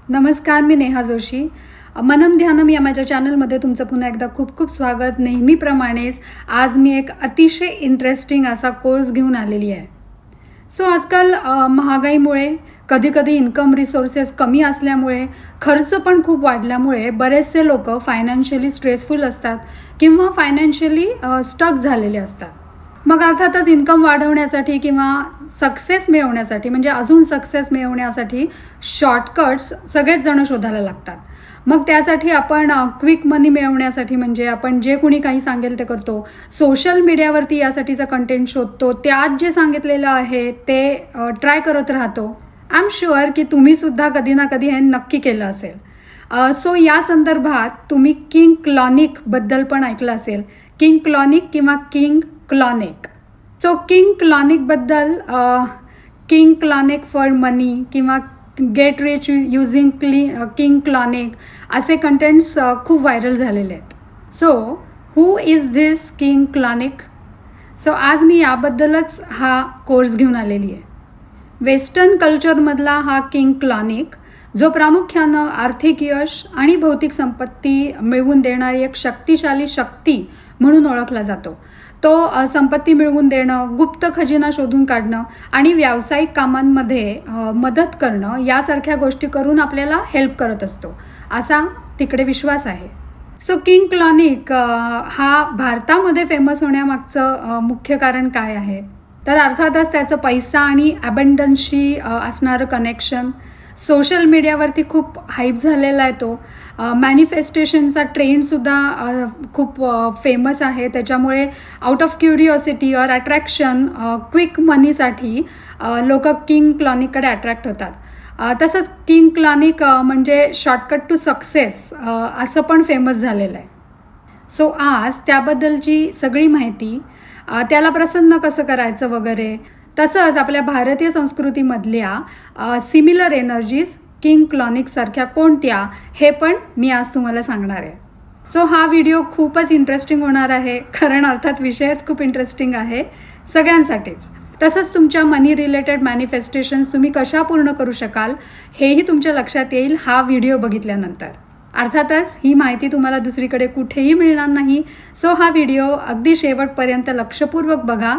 नमस्कार, मी नेहा जोशी. मनम ध्यानम या माझ्या चॅनलमध्ये तुमचं पुन्हा एकदा खूप खूप स्वागत. नेहमीप्रमाणेच आज मी एक अतिशय इंटरेस्टिंग असा कोर्स घेऊन आलेली आहे. आजकाल महागाईमुळे कधीकधी इन्कम रिसोर्सेस कमी असल्यामुळे खर्च पण खूप वाढल्यामुळे बरेचसे लोक फायनान्शियली स्ट्रेसफुल असतात किंवा फायनान्शियली स्टक झालेले असतात. मग अर्थातच इन्कम वाढवण्यासाठी किंवा सक्सेस मिळवण्यासाठी म्हणजे अजून सक्सेस मिळवण्यासाठी शॉर्टकट्स सगळेच जण शोधायला लागतात. मग त्यासाठी आपण क्विक मनी मिळवण्यासाठी म्हणजे आपण जे कुणी काही सांगेल ते करतो. सोशल मीडियावरती यासाठीचा कंटेंट शोधतो. त्यात जे सांगितलेलं आहे ते ट्राय करत राहतो. आय एम शुअर की तुम्हीसुद्धा कधी ना कधी हे नक्की केलं असेल. या संदर्भात तुम्ही किंग क्लॉनिकबद्दल पण ऐकलं असेल. किंग क्लॉनिक किंवा किंग क्लॉनिक. किंग क्लॉनिकबद्दल किंग क्लॉनिक फॉर मनी किंवा get rich using King Clonic असे कंटेंट्स खूप व्हायरल झालेले आहेत. Who is this King Clonic? आज मी याबद्दलच हा कोर्स घेऊन आलेली आहे. वेस्टर्न कल्चरमधला हा किंग क्लॉनिक जो प्रामुख्यानं आर्थिक यश आणि भौतिक संपत्ती मिळवून देणारी एक शक्तिशाली शक्ती म्हणून ओळखला जातो. तो संपत्ती मिळवून देणं, गुप्त खजिना शोधून काढणं आणि व्यावसायिक कामांमध्ये मदत करणं यासारख्या गोष्टी करून आपल्याला हेल्प करत असतो असा तिकडे विश्वास आहे. किंग क्लॉनिक हा भारतामध्ये फेमस होण्यामागचं मुख्य कारण काय आहे? तर अर्थातच त्याचं पैसा आणि अबंडन्सशी असणारं कनेक्शन. सोशल मीडियावरती खूप हाईप झालेला आहे तो. मॅनिफेस्टेशनचा ट्रेंडसुद्धा खूप फेमस आहे. त्याच्यामुळे आउट ऑफ क्युरिओसिटी और अट्रॅक्शन क्विक मनीसाठी लोक किंग क्लॉनिककडे अट्रॅक्ट होतात. तसंच किंग क्लॉनिक म्हणजे शॉर्टकट टू सक्सेस असं पण फेमस झालेलं आहे. आज त्याबद्दलची सगळी माहिती, त्याला प्रसन्न कसं करायचं वगैरे, तसंच आपल्या भारतीय संस्कृतीमधल्या सिमिलर एनर्जीज किंग क्लॉनिकसारख्या कोणत्या हे पण मी आज तुम्हाला सांगणार आहे. हा व्हिडिओ खूपच इंटरेस्टिंग होणार आहे, कारण अर्थात विषयच खूप इंटरेस्टिंग आहे सगळ्यांसाठीच. तसंच तुमच्या मनी रिलेटेड मॅनिफेस्टेशन्स तुम्ही कशा पूर्ण करू शकाल हेही तुमच्या लक्षात येईल हा व्हिडिओ बघितल्यानंतर. अर्थातच ही माहिती तुम्हाला दुसरीकडे कुठेही मिळणार नाही. हा व्हिडिओ अगदी शेवटपर्यंत लक्षपूर्वक बघा.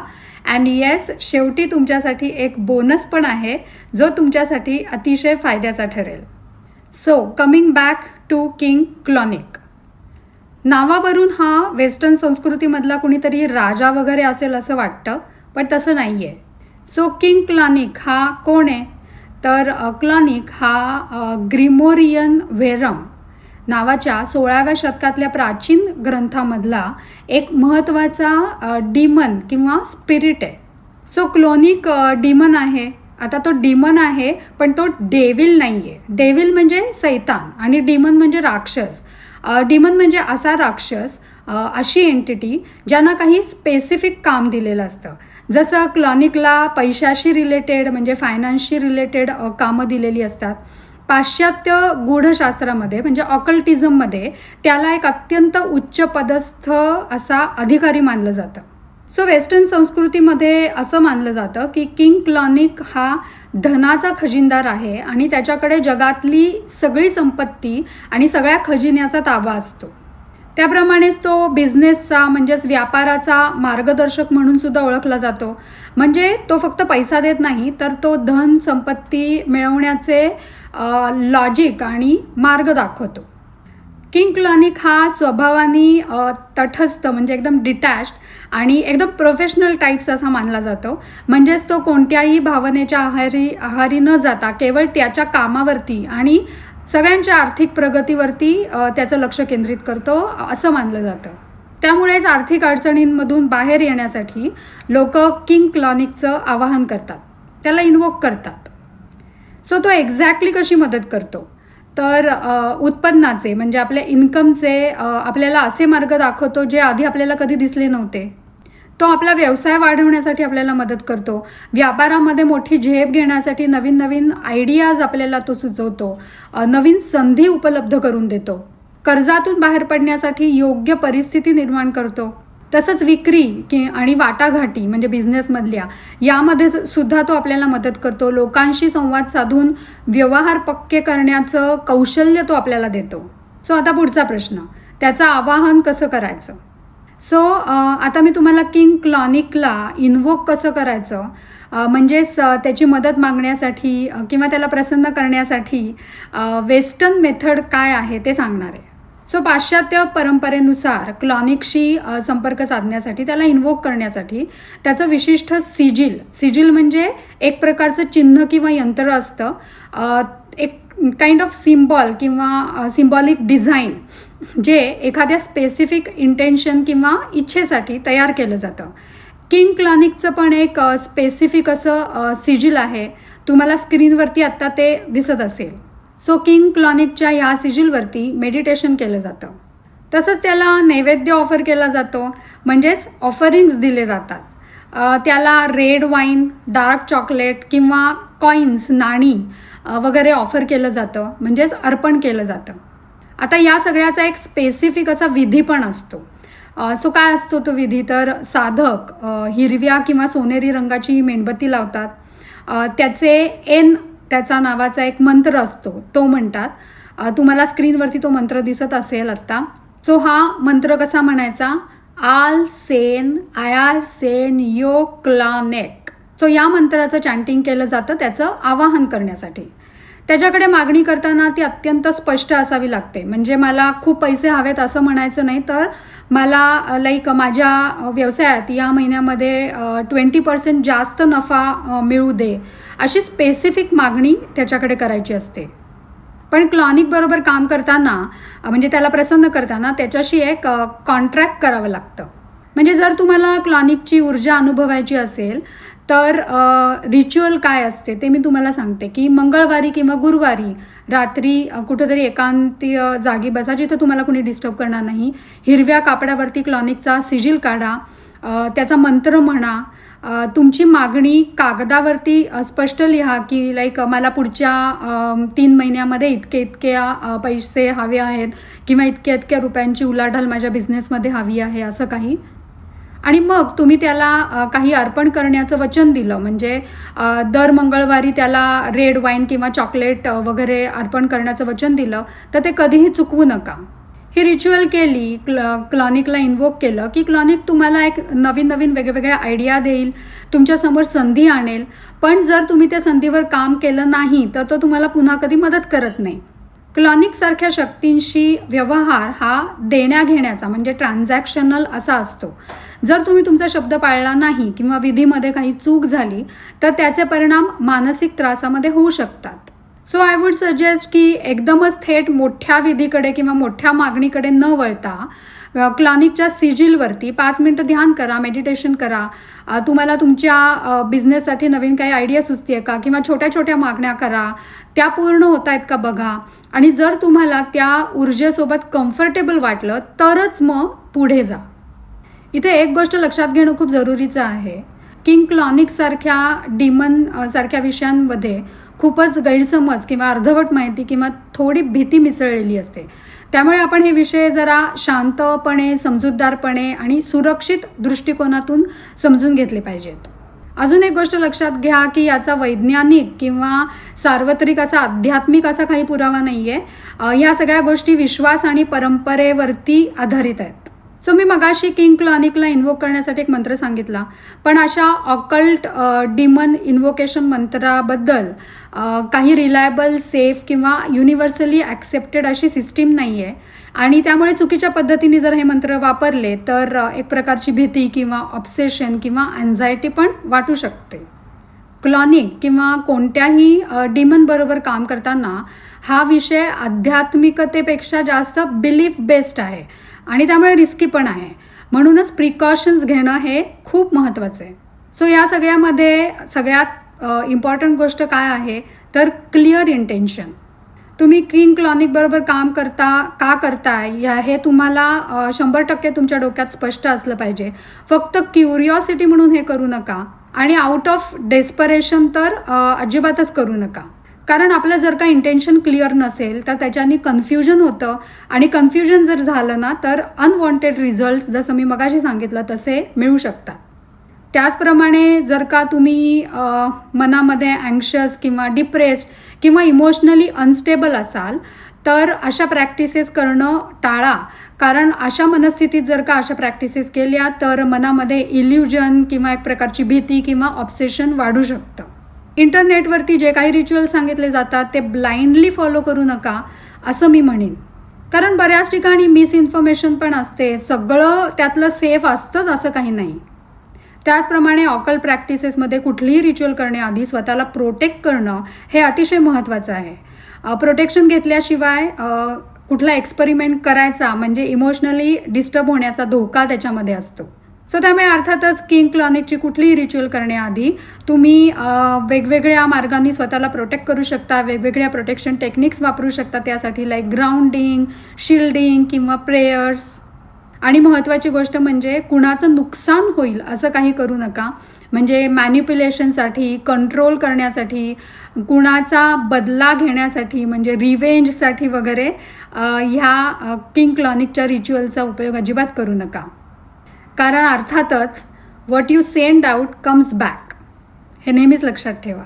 अँड येस, शेवटी तुमच्यासाठी एक बोनस पण आहे जो तुमच्यासाठी अतिशय फायद्याचा ठरेल. Coming back to king clonic. नावावरून हा वेस्टर्न संस्कृतीमधला कुणीतरी राजा वगैरे असेल असं वाटतं, पण तसं नाही आहे. किंग क्लॉनिक हा कोण आहे? तर क्लॉनिक हा ग्रिमोरियन व्हेरम नावाच्या 16व्या शतकातल्या प्राचीन ग्रंथामधला एक महत्त्वाचा डिमन किंवा स्पिरिट आहे. क्लॉनिक डिमन आहे. आता तो डिमन आहे पण तो डेव्हिल नाही आहे. डेव्हिल म्हणजे सैतान आणि डिमन म्हणजे राक्षस. डिमन म्हणजे असा राक्षस, अशी एंटिटी ज्यांना काही स्पेसिफिक काम दिलेलं असतं. जसं क्लॉनिकला पैशाशी रिलेटेड म्हणजे फायनान्सशी रिलेटेड कामं दिलेली असतात. पाश्चात्य गूढशास्त्रामध्ये म्हणजे ऑकल्टिझममध्ये त्याला एक अत्यंत उच्च पदस्थ असा अधिकारी मानलं जातं. वेस्टर्न संस्कृतीमध्ये असं मानलं जातं की किंग क्लॉनिक हा धनाचा खजिनदार आहे आणि त्याच्याकडे जगातली सगळी संपत्ती आणि सगळ्या खजिन्याचा ताबा असतो. त्याप्रमाणेच तो बिझनेसचा म्हणजेच व्यापाराचा मार्गदर्शक म्हणून सुद्धा ओळखला जातो. म्हणजे तो फक्त पैसा देत नाही, तर तो धन संपत्ती मिळवण्याचे लॉजिक आणि मार्ग दाखवतो. किंग क्लॉनिक हा स्वभावाने तटस्थ म्हणजे एकदम डिटॅच्ड आणि एकदम प्रोफेशनल टाईप्स असा मानला जातो. म्हणजेच तो कोणत्याही भावनेच्या आहारी न जाता केवळ त्याच्या कामावरती आणि सगळ्यांच्या आर्थिक प्रगतीवरती त्याचं लक्ष केंद्रित करतो असं मानलं जातं. त्यामुळेच आर्थिक अडचणींमधून बाहेर येण्यासाठी लोक किंग क्लॉनिकचं आवाहन करतात, त्याला इन्वोक करतात. तो एक्झॅक्टली कशी मदत करतो? तर उत्पन्नाचे म्हणजे आपल्या इन्कमचे आपल्याला असे मार्ग दाखवतो जे आधी आपल्याला कधी दिसले नव्हते. तो आपला व्यवसाय वाढवण्यासाठी आपल्याला मदत करतो. व्यापारामध्ये मोठी झेप घेण्यासाठी नवीन नवीन आयडियाज आपल्याला तो सुचवतो. नवीन संधी उपलब्ध करून देतो. कर्जातून बाहेर पडण्यासाठी योग्य परिस्थिती निर्माण करतो. तसंच विक्री आणि वाटाघाटी म्हणजे बिझनेसमधल्या यामध्ये सुद्धा तो आपल्याला मदत करतो. लोकांशी संवाद साधून व्यवहार पक्के करण्याचं कौशल्य तो आपल्याला देतो. सो आता पुढचा प्रश्न, त्याचं आवाहन कसं करायचं. सो आता मी तुम्हाला किंग क्लॉनिकला इन्व्होक कसं करायचं, म्हणजेच त्याची मदत मागण्यासाठी किंवा त्याला प्रसन्न करण्यासाठी वेस्टर्न मेथड काय आहे ते सांगणार आहे. सो पाश्चात्य परंपरेनुसार क्लॉनिकशी संपर्क साधण्यासाठी, त्याला इन्व्होक करण्यासाठी त्याचं विशिष्ट सिजिल म्हणजे एक प्रकारचं चिन्ह किंवा यंत्र असतं, एक काइंड ऑफ सिम्बॉल किंवा सिम्बॉलिक डिझाईन जे एखाद्या स्पेसिफिक इंटेन्शन किंवा इच्छेसाठी तयार केलं जातं. किंग क्लॉनिकचं पण एक स्पेसिफिक असं सिजिल आहे. तुम्हाला स्क्रीनवरती आत्ता ते दिसत असेल. सो किंग क्लॉनिकच्या ह्या सिजिलवरती मेडिटेशन केलं जातं. तसंच त्याला नैवेद्य ऑफर केला जातो, म्हणजेच ऑफरिंग्स दिले जातात. त्याला रेड वाईन, डार्क चॉकलेट किंवा कॉईन्स, नाणी वगैरे ऑफर केलं जातं, म्हणजेच अर्पण केलं जातं. आता या सगळ्याचा एक स्पेसिफिक असा विधी पण असतो. सो काय असतो तो विधी, तर साधक हिरव्या किंवा सोनेरी रंगाची मेणबत्ती लावतात. त्याचा नावाचा एक मंत्र असतो, तो म्हणतात. तुम्हाला स्क्रीनवरती तो मंत्र दिसत असेल आत्ता. सो हा मंत्र कसा म्हणायचा, आल सेन आयार सेन यो क्लॉनिक. सो या मंत्राचं चॅन्टिंग केलं जातं त्याचं आवाहन करण्यासाठी. त्याच्याकडे मागणी करताना ती अत्यंत स्पष्ट असावी लागते. म्हणजे मला खूप पैसे हवेत असं म्हणायचं नाही, तर मला माझ्या व्यवसायात या महिन्यामध्ये 20% जास्त नफा मिळू दे, अशी स्पेसिफिक मागणी त्याच्याकडे करायची असते. पण क्लॉनिकबरोबर काम करताना, म्हणजे त्याला प्रसन्न करताना त्याच्याशी एक कॉन्ट्रॅक्ट करावं लागतं. म्हणजे जर तुम्हाला क्लॉनिकची ऊर्जा अनुभवायची असेल तर रिच्युअल काय असते ते मी तुम्हाला सांगते, की मंगळवारी किंवा गुरुवारी रात्री कुठेतरी एकांती जागी बसा, जिथं तुम्हाला कुणी डिस्टर्ब करणार नाही. हिरव्या कापडावरती क्लॉनिकचा सिजिल काढा, त्याचा मंत्र म्हणा, तुमची मागणी कागदावरती स्पष्ट लिहा, की मला पुढच्या 3 महिन्यामध्ये इतक्या पैसे हवे आहेत किंवा इतक्या रुपयांची उलाढाल माझ्या बिझनेसमध्ये हवी आहे, असं काही. आणि मग तुम्ही त्याला काही अर्पण करण्याचं वचन दिलं, म्हणजे दर मंगळवारी त्याला रेड वाईन किंवा चॉकलेट वगैरे अर्पण करण्याचं वचन दिलं, तर ते कधीही चुकवू नका. ही रिच्युअल केली, क्लॉनिकला इन्व्होक केलं की क्लॉनिक तुम्हाला एक नवीन वेगवेगळ्या आयडिया देईल, तुमच्यासमोर संधी आणेल. पण जर तुम्ही त्या संधीवर काम केलं नाही तर तो तुम्हाला पुन्हा कधी मदत करत नाही. क्लॉनिकसारख्या शक्तींशी व्यवहार हा देण्याघेण्याचा म्हणजे ट्रान्झॅक्शनल असा असतो. जर तुम्ही तुमचा शब्द पाळला नाही किंवा विधीमध्ये काही चूक झाली तर त्याचे परिणाम मानसिक त्रासामध्ये होऊ शकतात. सो आय वुड सजेस्ट की एकदमच थेट मोठ्या विधीकडे किंवा मोठ्या मागणीकडे न वळता क्लॉनिकच्या सिजिलवरती 5 मिनिटं ध्यान करा, मेडिटेशन करा. तुम्हाला तुमच्या बिझनेससाठी नवीन काही आयडिया सुचते आहे का, किंवा छोट्या मागण्या करा, त्या पूर्ण होत आहेत का बघा. आणि जर तुम्हाला त्या ऊर्जेसोबत कम्फर्टेबल वाटलं तरच मग पुढे जा. इथे एक गोष्ट लक्षात घेणं खूप जरुरीचं आहे. किंग क्लॉनिकसारख्या डिमन सारख्या विषयांमध्ये खूपच गैरसमज किंवा अर्धवट माहिती किंवा थोडी भीती मिसळलेली असते. त्यामुळे आपण हे विषय जरा शांतपणे, समजूतदारपणे आणि सुरक्षित दृष्टिकोनातून समजून घेतले पाहिजेत. अजून एक गोष्ट लक्षात घ्या की याचा वैज्ञानिक किंवा सार्वत्रिक असा आध्यात्मिक असा काही पुरावा नाही आहे. या सगळ्या गोष्टी विश्वास आणि परंपरेवरती आधारित आहेत. सो मी मगाशी किंग क्लॉनिकला इन्व्होक करण्यासाठी एक मंत्र सांगितला, पण अशा ऑकल्ट डिमन इन्व्होकेशन मंत्राबद्दल काही रिलायबल, सेफ किंवा युनिव्हर्सली ॲक्सेप्टेड अशी सिस्टीम नाही आहे. आणि त्यामुळे चुकीच्या पद्धतीने जर हे मंत्र वापरले तर एक प्रकारची भीती किंवा ऑब्सेशन किंवा अँझायटी पण वाटू शकते. क्लॉनिक किंवा कोणत्याही डिमनबरोबर काम करताना हा विषय आध्यात्मिकतेपेक्षा जास्त बिलीफ बेस्ड आहे आणि त्यामुळे रिस्की पण आहे. म्हणूनच प्रिकॉशन्स घेणं हे खूप महत्त्वाचं आहे. सो या सगळ्यामध्ये सगळ्यात इम्पॉर्टंट गोष्ट काय आहे तर क्लिअर इंटेन्शन. तुम्ही किंग क्लॉनिकबरोबर काम का करताय हे तुम्हाला 100% तुमच्या डोक्यात स्पष्ट असलं पाहिजे. फक्त क्युरिओसिटी म्हणून हे करू नका आणि आउट ऑफ डेस्परेशन तर अजिबातच करू नका. कारण आपलं जर का इंटेन्शन क्लिअर नसेल तर त्याच्याने कन्फ्युजन होतं आणि कन्फ्युजन जर झालं ना तर अनवॉन्टेड रिझल्ट्स जसं मी मगाशी सांगितलं तसे मिळू शकतात. त्याचप्रमाणे जर का तुम्ही मनामध्ये अँक्शस किंवा डिप्रेस्ड किंवा इमोशनली अनस्टेबल असाल तर अशा प्रॅक्टिसेस करणं टाळा. कारण अशा मनस्थितीत जर का अशा प्रॅक्टिसेस केल्या तर मनामध्ये इल्युजन किंवा एक प्रकारची भीती किंवा ऑब्सेशन वाढू शकतं. इंटरनेटवरती जे काही रिच्युअल्स सांगितले जातात ते ब्लाइंडली फॉलो करू नका असं मी म्हणेन. कारण बऱ्याच ठिकाणी मिसइन्फॉर्मेशन पण असते. सगळं त्यातलं सेफ असतंच असं काही नाही. त्याचप्रमाणे ऑकल्ट प्रॅक्टिसेसमध्ये कुठलीही रिच्युअल करण्याआधी स्वतःला प्रोटेक्ट करणं हे अतिशय महत्त्वाचं आहे. प्रोटेक्शन घेतल्याशिवाय कुठला एक्सपेरिमेंट करायचा म्हणजे इमोशनली डिस्टर्ब होण्याचा धोका त्याच्यामध्ये असतो. सो त्यामुळे अर्थातच किंग क्लॉनिकची कुठलीही रिच्युअल करण्याआधी तुम्ही वेगवेगळ्या मार्गांनी स्वतःला प्रोटेक्ट करू शकता. वेगवेगळ्या प्रोटेक्शन टेक्निक्स वापरू शकता त्यासाठी, लाईक ग्राउंडिंग, शिल्डिंग किंवा प्रेयर्स. आणि महत्त्वाची गोष्ट म्हणजे कुणाचं नुकसान होईल असं काही करू नका. म्हणजे मॅनिप्युलेशनसाठी, कंट्रोल करण्यासाठी, कुणाचा बदला घेण्यासाठी म्हणजे रिवेंजसाठी वगैरे ह्या किंग क्लॉनिकच्या रिच्युअलचा उपयोग अजिबात करू नका. कारण अर्थातच what you send out comes back हे नेहमीच लक्षात ठेवा.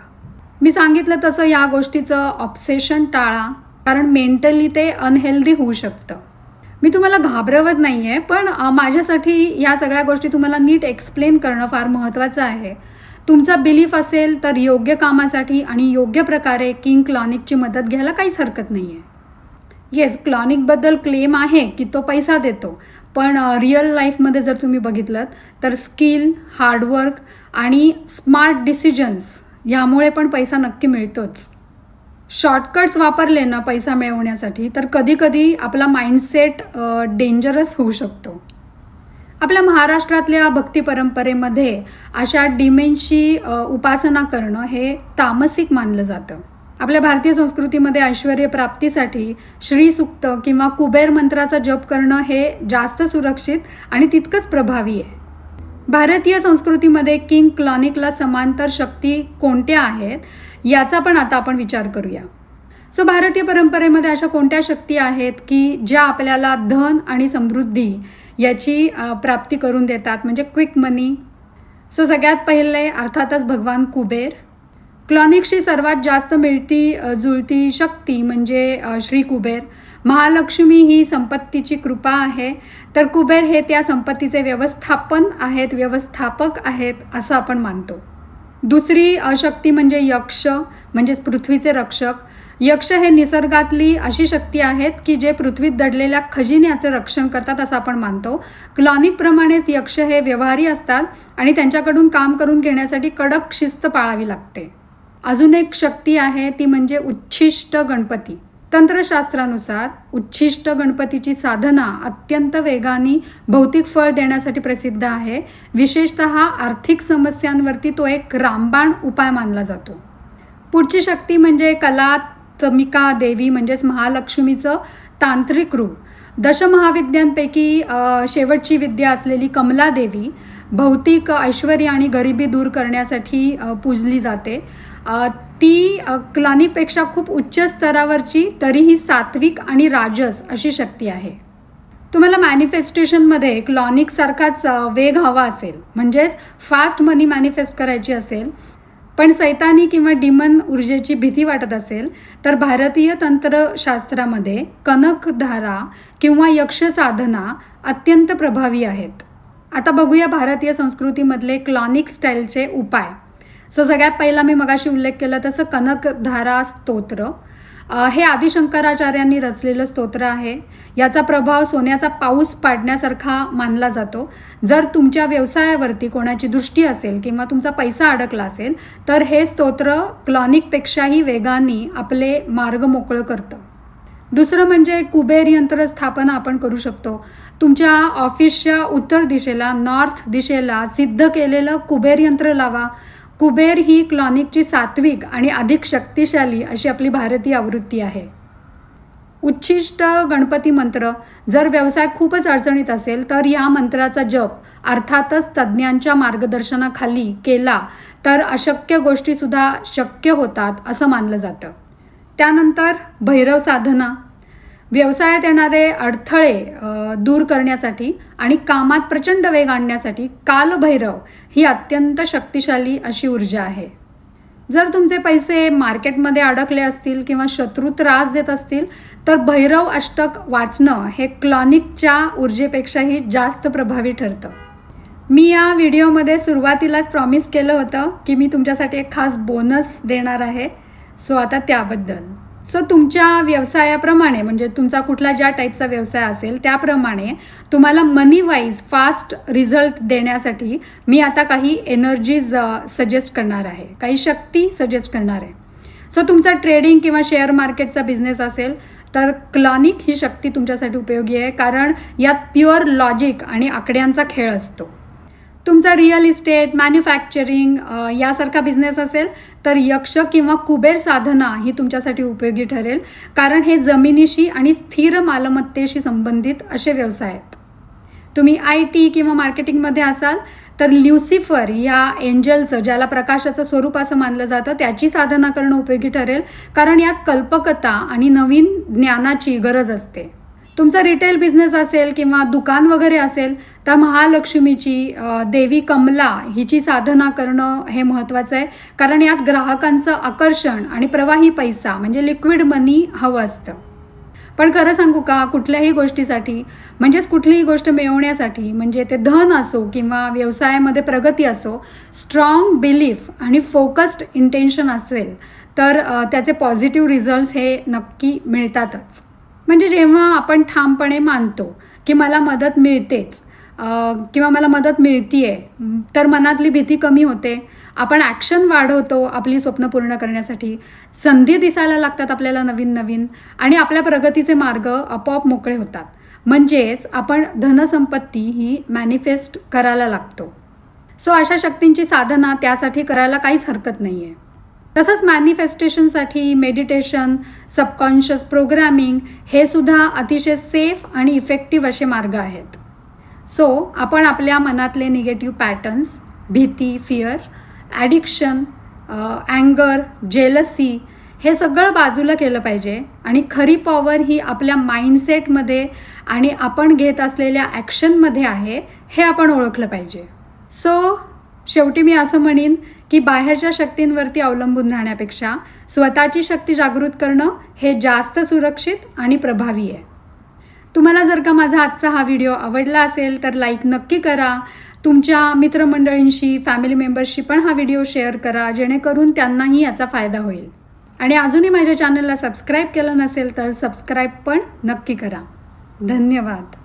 मी सांगितलं तसं या गोष्टीचं ऑब्सेशन टाळा. कारण मेंटली ते अनहेल्दी होऊ शकतं. मी तुम्हाला घाबरवत नाही आहे, पण माझ्यासाठी या सगळ्या गोष्टी तुम्हाला नीट एक्सप्लेन करणं फार महत्त्वाचं आहे. तुमचा बिलीफ असेल तर योग्य कामासाठी आणि योग्य प्रकारे किंग क्लॉनिकची मदत घ्यायला काहीच हरकत नाही आहे. येस, क्लॉनिकबद्दल क्लेम आहे की तो पैसा देतो, पण रिअल लाईफमध्ये जर तुम्ही बघितलं तर स्किल, हार्डवर्क आणि स्मार्ट डिसिजन्स यामुळे पण पैसा नक्की मिळतोच. शॉर्टकट्स वापरले ना पैसा मिळवण्यासाठी तर कधीकधी आपला माइंडसेट डेंजरस होऊ शकतो. आपल्या महाराष्ट्रातल्या भक्ती परंपरेमध्ये अशा डिमेन्सची उपासना करणं हे तामसिक मानलं जातं. आपल्या भारतीय संस्कृतीमध्ये ऐश्वर्य प्राप्तीसाठी श्रीसूक्त किंवा कुबेर मंत्राचा जप करणं हे जास्त सुरक्षित आणि तितकंच प्रभावी आहे. भारतीय संस्कृतीमध्ये किंग क्लॉनिकला समांतर शक्ती कोणत्या आहेत याचा पण आता आपण विचार करूया. सो भारतीय परंपरेमध्ये अशा कोणत्या शक्ती आहेत की ज्या आपल्याला धन आणि समृद्धी याची प्राप्ती करून देतात, म्हणजे क्विक मनी. सो सगळ्यात पहिले अर्थातच भगवान कुबेर. क्लॉनिकशी सर्वात जास्त मिळती जुळती शक्ती म्हणजे श्री कुबेर. महालक्ष्मी ही संपत्तीची कृपा आहे, तर कुबेर हे त्या संपत्तीचे व्यवस्थापक आहेत असं आपण मानतो. दुसरी शक्ती म्हणजे यक्ष, म्हणजेच पृथ्वीचे रक्षक. यक्ष हे निसर्गातली अशी शक्ती आहेत की जे पृथ्वीत दडलेल्या खजिन्याचे रक्षण करतात असं आपण मानतो. क्लॉनिकप्रमाणेच यक्ष हे व्यवहारी असतात आणि त्यांच्याकडून काम करून घेण्यासाठी कडक शिस्त पाळावी लागते. अजून एक शक्ती आहे ती म्हणजे उच्छिष्ट गणपती. तंत्रशास्त्रानुसार उच्छिष्ट गणपतीची साधना अत्यंत वेगाने भौतिक फळ देण्यासाठी प्रसिद्ध आहे. विशेषतः आर्थिक समस्यांवरती तो एक रामबाण उपाय मानला जातो. पुढची शक्ती म्हणजे कलात्मिका देवी, म्हणजेच महालक्ष्मीचं तांत्रिक रूप. दशमहाविद्यांपैकी शेवटची विद्या असलेली कमला देवी भौतिक ऐश्वर्य आणि गरिबी दूर करण्यासाठी पूजली जाते. ती क्लॉनिकपेक्षा खूप उच्च स्तरावरची, तरीही सात्विक आणि राजस अशी शक्ती आहे. तुम्हाला मॅनिफेस्टेशनमध्ये क्लॉनिकसारखाच वेग हवा असेल, म्हणजेच फास्ट मनी मॅनिफेस्ट करायची असेल, पण सैतानी किंवा डिमन ऊर्जेची भीती वाटत असेल तर भारतीय तंत्रशास्त्रामध्ये कनकधारा किंवा यक्ष साधना अत्यंत प्रभावी आहेत. आता बघूया भारतीय संस्कृतीमधले क्लॉनिक स्टाईलचे उपाय. सो सगळ्यात पहिला मी मगाशी उल्लेख केला तसं कनकधारा स्तोत्र. हे आदिशंकराचार्यांनी रचलेलं स्तोत्र आहे. याचा प्रभाव सोन्याचा पाऊस पाडण्यासारखा मानला जातो. जर तुमच्या व्यवसायावरती कोणाची दृष्टी असेल किंवा तुमचा पैसा अडकला असेल तर हे स्तोत्र क्लॉनिकपेक्षाही वेगाने आपले मार्ग मोकळं करतं. दुसरं म्हणजे कुबेर यंत्र स्थापना आपण करू शकतो. तुमच्या ऑफिसच्या उत्तर दिशेला, नॉर्थ दिशेला सिद्ध केलेलं कुबेर यंत्र लावा. कुबेर ही क्लॉनिकची सात्विक आणि अधिक शक्तिशाली अशी आपली भारतीय आवृत्ती आहे. उच्छिष्ट गणपती मंत्र. जर व्यवसाय खूपच अडचणीत असेल तर या मंत्राचा जप अर्थातच तज्ज्ञांच्या मार्गदर्शनाखाली केला तर अशक्य गोष्टीसुद्धा शक्य होतात असं मानलं जातं. त्यानंतर भैरव साधना, व्यवसायात येणारे अडथळे दूर करण्यासाठी आणि कामात प्रचंड वेग आणण्यासाठी कालभैरव ही अत्यंत शक्तिशाली अशी ऊर्जा आहे. जर तुमचे पैसे मार्केटमध्ये अडकले असतील किंवा शत्रू त्रास देत असतील तर भैरव अष्टक वाचणं हे क्लॉनिकच्या ऊर्जेपेक्षाही जास्त प्रभावी ठरतं. मी या व्हिडिओमध्ये सुरुवातीलाच प्रॉमिस केलं होतं की मी तुमच्यासाठी एक खास बोनस देणार आहे. आता त्याबद्दल तुमच्या व्यवसायाप्रमाणे म्हणजे तुमचा कुठला ज्या टाईपचा व्यवसाय असेल त्याप्रमाणे तुम्हाला मनी वाईज फास्ट रिझल्ट देण्यासाठी मी आता काही एनर्जीज सजेस्ट करणार आहे, काही शक्ती सजेस्ट करणार आहे. तुमचा ट्रेडिंग किंवा शेअर मार्केटचा बिझनेस असेल तर क्लॉनिक ही शक्ती तुमच्यासाठी उपयोगी आहे, कारण यात प्युअर लॉजिक आणि आकड्यांचा खेळ असतो. तुमचा रिअल इस्टेट, मॅन्युफॅक्चरिंग यासारखा बिझनेस असेल तर यक्ष किंवा कुबेर साधना ही तुमच्यासाठी उपयोगी ठरेल, कारण हे जमिनीशी आणि स्थिर मालमत्तेशी संबंधित असे व्यवसाय आहेत. तुम्ही IT किंवा मार्केटिंगमध्ये असाल तर ल्युसिफर या एंजलचं, ज्याला प्रकाशाचं स्वरूप असं मानलं जातं, त्याची साधना करणं उपयोगी ठरेल, कारण यात कल्पकता आणि नवीन ज्ञानाची गरज असते. तुमचा रिटेल बिझनेस असेल किंवा दुकान वगैरे असेल तर महालक्ष्मीची, देवी कमला हिची साधना करणं हे महत्त्वाचं आहे, कारण यात ग्राहकांचं आकर्षण आणि प्रवाही पैसा म्हणजे लिक्विड मनी हवं असतं. पण खरं सांगू का, कुठल्याही गोष्टीसाठी म्हणजेच कुठलीही गोष्ट मिळवण्यासाठी, म्हणजे ते धन असो किंवा व्यवसायामध्ये प्रगती असो, स्ट्रॉंग बिलीफ आणि फोकस्ड इंटेन्शन असेल तर त्याचे पॉझिटिव्ह रिझल्ट्स हे नक्की मिळतातच. म्हणजे जेव्हा आपण ठामपणे मानतो की मला मदत मिळतेच किंवा मला मदत मिळतीये तर मनातली भीती कमी होते. आपण ॲक्शन वाढवतो आपली स्वप्न पूर्ण करण्यासाठी, संधी दिसायला लागतात आपल्याला नवीन नवीन आणि आपल्या प्रगतीचे मार्ग आपोआप मोकळे होतात. म्हणजेच आपण धनसंपत्ती ही मॅनिफेस्ट करायला लागतो. अशा शक्तींची साधना त्यासाठी करायला काहीच हरकत नाही आहे. तसंच मॅनिफेस्टेशनसाठी मेडिटेशन, सबकॉन्शियस प्रोग्रॅमिंग हे सुद्धा अतिशय सेफ आणि इफेक्टिव्ह असे मार्ग आहेत. आपण आपल्या मनातले निगेटिव्ह पॅटर्न्स, भीती, फिअर, ॲडिक्शन, अँगर, जेलसी हे सगळं बाजूला केलं पाहिजे आणि खरी पॉवर ही आपल्या माइंडसेटमध्ये आणि आपण घेत असलेल्या ॲक्शनमध्ये आहे हे आपण ओळखलं पाहिजे. शेवटी मी असं म्हणेन की बाहेरच्या शक्तींवरती अवलंबून राहण्यापेक्षा स्वतःची शक्ती जागृत करणं हे जास्त सुरक्षित आणि प्रभावी आहे. तुम्हाला जर का माझा आजचा हा व्हिडिओ आवडला असेल तर लाईक नक्की करा. तुमच्या मित्रमंडळींशी, फॅमिली मेंबर्सशी पण हा व्हिडिओ शेअर करा, जेणेकरून त्यांनाही याचा फायदा होईल. आणि अजूनही माझ्या चॅनलला सबस्क्राईब केलं नसेल तर सबस्क्राईब पण नक्की करा. धन्यवाद.